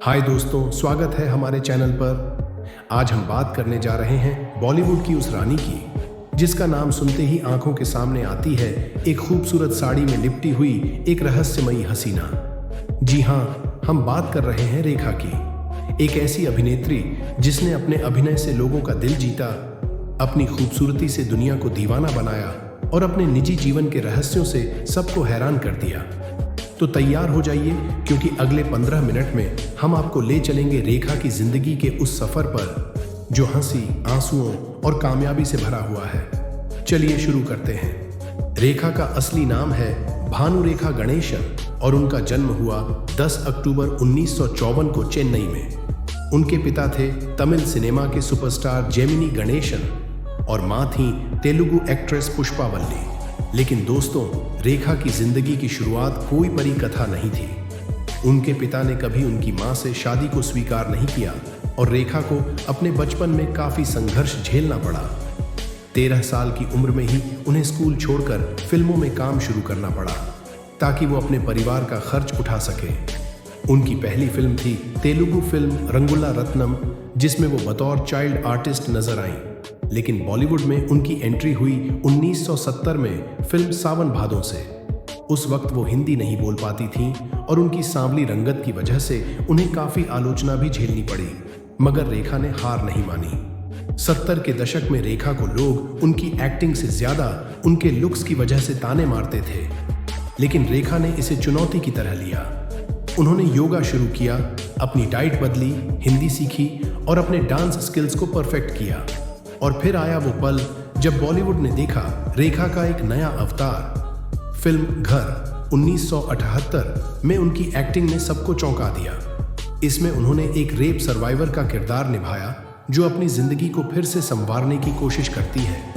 हाय दोस्तों, स्वागत है हमारे चैनल पर। आज हम बात करने जा रहे हैं बॉलीवुड की उस रानी की जिसका नाम सुनते ही आंखों के सामने आती है एक खूबसूरत साड़ी में लिपटी हुई एक रहस्यमयी हसीना। जी हाँ, हम बात कर रहे हैं रेखा की, एक ऐसी अभिनेत्री जिसने अपने अभिनय से लोगों का दिल जीता, अपनी खूबसूरती से दुनिया को दीवाना बनाया और अपने निजी जीवन के रहस्यों से सबको हैरान कर दिया। तो तैयार हो जाइए, क्योंकि अगले 15 मिनट में हम आपको ले चलेंगे रेखा की जिंदगी के उस सफर पर जो हंसी, आंसुओं और कामयाबी से भरा हुआ है। चलिए शुरू करते हैं। रेखा का असली नाम है भानुरेखा गणेशन और उनका जन्म हुआ 10 अक्टूबर 1954 को चेन्नई में। उनके पिता थे तमिल सिनेमा के सुपरस्टार जेमिनी गणेशन और मां थी तेलुगु एक्ट्रेस पुष्पा वल्ली। लेकिन दोस्तों, रेखा की जिंदगी की शुरुआत कोई परी कथा नहीं थी। उनके पिता ने कभी उनकी मां से शादी को स्वीकार नहीं किया और रेखा को अपने बचपन में काफी संघर्ष झेलना पड़ा। 13 साल की उम्र में ही उन्हें स्कूल छोड़कर फिल्मों में काम शुरू करना पड़ा ताकि वो अपने परिवार का खर्च उठा सके। उनकी पहली फिल्म थी तेलुगु फिल्म रंगुला रत्नम, जिसमें वो बतौर चाइल्ड आर्टिस्ट नजर आईं। लेकिन बॉलीवुड में उनकी एंट्री हुई 1970 में फिल्म सावन भादों से। उस वक्त वो हिंदी नहीं बोल पाती थीं और उनकी सांवली रंगत की वजह से उन्हें काफी आलोचना भी झेलनी पड़ी, मगर रेखा ने हार नहीं मानी। 70 के दशक में रेखा को लोग उनकी एक्टिंग से ज्यादा उनके लुक्स की वजह से ताने मारते थे, लेकिन रेखा ने इसे चुनौती की तरह लिया। उन्होंने योगा शुरू किया, अपनी डाइट बदली, हिंदी सीखी और अपने डांस स्किल्स को परफेक्ट किया। और फिर आया वो पल जब बॉलीवुड ने देखा रेखा का एक नया अवतार। फिल्म घर 1978 में उनकी एक्टिंग ने सबको चौंका दिया। इसमें उन्होंने एक रेप सर्वाइवर का किरदार निभाया जो अपनी जिंदगी को फिर से संवारने की कोशिश करती है।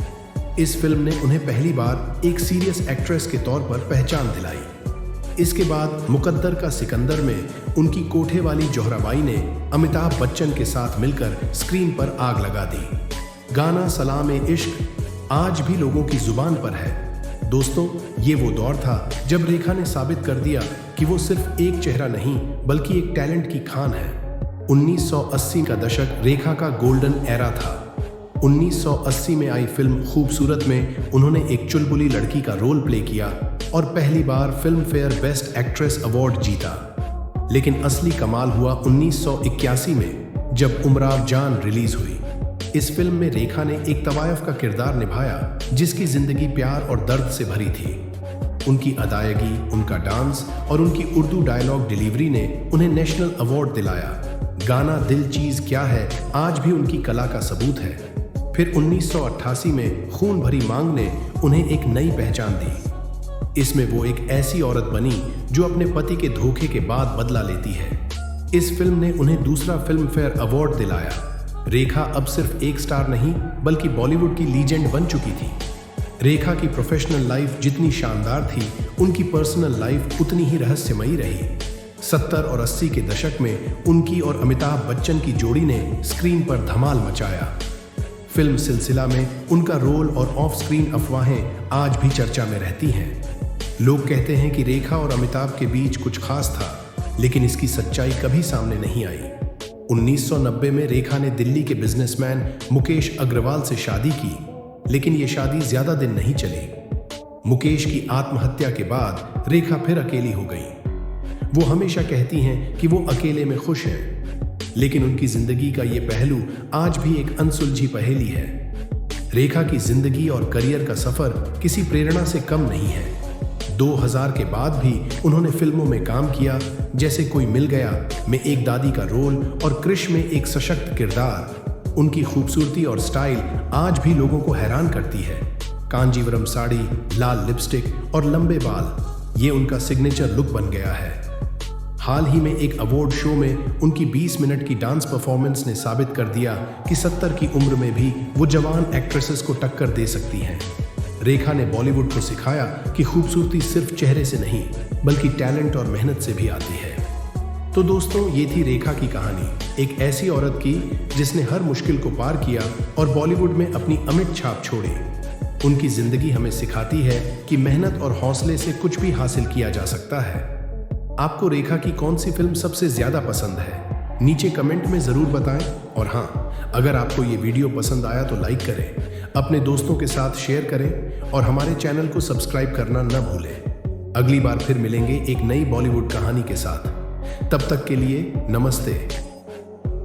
इस फिल्म ने उन्हें पहली बार एक सीरियस एक्ट्रेस के तौर पर पहचान दिलाई। इसके बाद मुकद्दर का सिकंदर में उनकी कोठे वाली जोहराबाई ने अमिताभ बच्चन के साथ मिलकर स्क्रीन पर आग लगा दी। गाना सलाम-ए-इश्क आज भी लोगों की जुबान पर है। दोस्तों, ये वो दौर था जब रेखा ने साबित कर दिया कि वो सिर्फ एक चेहरा नहीं बल्कि एक टैलेंट की खान है। 1980 का दशक रेखा का गोल्डन एरा था। 1980 में आई फिल्म खूबसूरत में उन्होंने एक चुलबुली लड़की का रोल प्ले किया और पहली बार Filmfare best actress award जीता। लेकिन असली कमाल हुआ 1981 में जब उमराव जान रिलीज हुई। इस फिल्म में रेखा ने एक तवायफ का किरदार निभाया जिसकी जिंदगी प्यार और दर्द से भरी थी। उनकी अदायगी, उनका डांस और उनकी उर्दू डायलॉग डिलीवरी ने उन्हें नेशनल अवार्ड दिलाया। गाना दिल चीज क्या है आज भी उनकी कला का सबूत है। फिर 1988 में खून भरी मांग ने उन्हें एक नई पहचान दी। इसमें वो एक ऐसी औरत बनी जो अपने पति के धोखे के बाद बदला लेती है। इस फिल्म ने उन्हें दूसरा फिल्म फेयर अवार्ड दिलाया। रेखा अब सिर्फ एक स्टार नहीं बल्कि बॉलीवुड की लीजेंड बन चुकी थी। रेखा की प्रोफेशनल लाइफ जितनी शानदार थी, उनकी पर्सनल लाइफ उतनी ही रहस्यमयी रही। 70 और 80 के दशक में उनकी और अमिताभ बच्चन की जोड़ी ने स्क्रीन पर धमाल मचाया। फिल्म सिलसिला में उनका रोल और ऑफ स्क्रीन अफवाहें आज भी चर्चा में रहती हैं। लोग कहते हैं कि रेखा और अमिताभ के बीच कुछ खास था, लेकिन इसकी सच्चाई कभी सामने नहीं आई। 1990 में रेखा ने दिल्ली के बिजनेसमैन मुकेश अग्रवाल से शादी की, लेकिन ये शादी ज्यादा दिन नहीं चली। मुकेश की आत्महत्या के बाद रेखा फिर अकेली हो गई। वो हमेशा कहती हैं कि वो अकेले में खुश हैं, लेकिन उनकी जिंदगी का ये पहलू आज भी एक अनसुलझी पहेली है। रेखा की जिंदगी और करियर का सफर किसी प्रेरणा से कम नहीं है। 2000 के बाद भी उन्होंने फिल्मों में काम किया, जैसे कोई मिल गया में एक दादी का रोल और क्रिश में एक सशक्त किरदार। उनकी खूबसूरती और स्टाइल आज भी लोगों को हैरान करती है। कांजीवरम साड़ी, लाल लिपस्टिक और लंबे बाल, ये उनका सिग्नेचर लुक बन गया है। हाल ही में एक अवार्ड शो में उनकी 20 मिनट की डांस परफॉर्मेंस ने साबित कर दिया कि 70 की उम्र में भी वो जवान एक्ट्रेसेस को टक्कर दे सकती हैं। रेखा ने बॉलीवुड को सिखाया कि खूबसूरती सिर्फ चेहरे से नहीं बल्कि टैलेंट और मेहनत से भी आती है। तो दोस्तों, ये थी रेखा की कहानी, एक ऐसी औरत की जिसने हर मुश्किल को पार किया और बॉलीवुड में अपनी अमिट छाप छोड़ी। उनकी जिंदगी हमें सिखाती है कि मेहनत और हौसले से कुछ भी हासिल किया जा सकता है। आपको रेखा की कौन सी फिल्म सबसे ज्यादा पसंद है? नीचे कमेंट में ज़रूर बताएं। और हाँ, अगर आपको ये वीडियो पसंद आया तो लाइक करें, अपने दोस्तों के साथ शेयर करें और हमारे चैनल को सब्सक्राइब करना न भूलें। अगली बार फिर मिलेंगे एक नई बॉलीवुड कहानी के साथ। तब तक के लिए नमस्ते।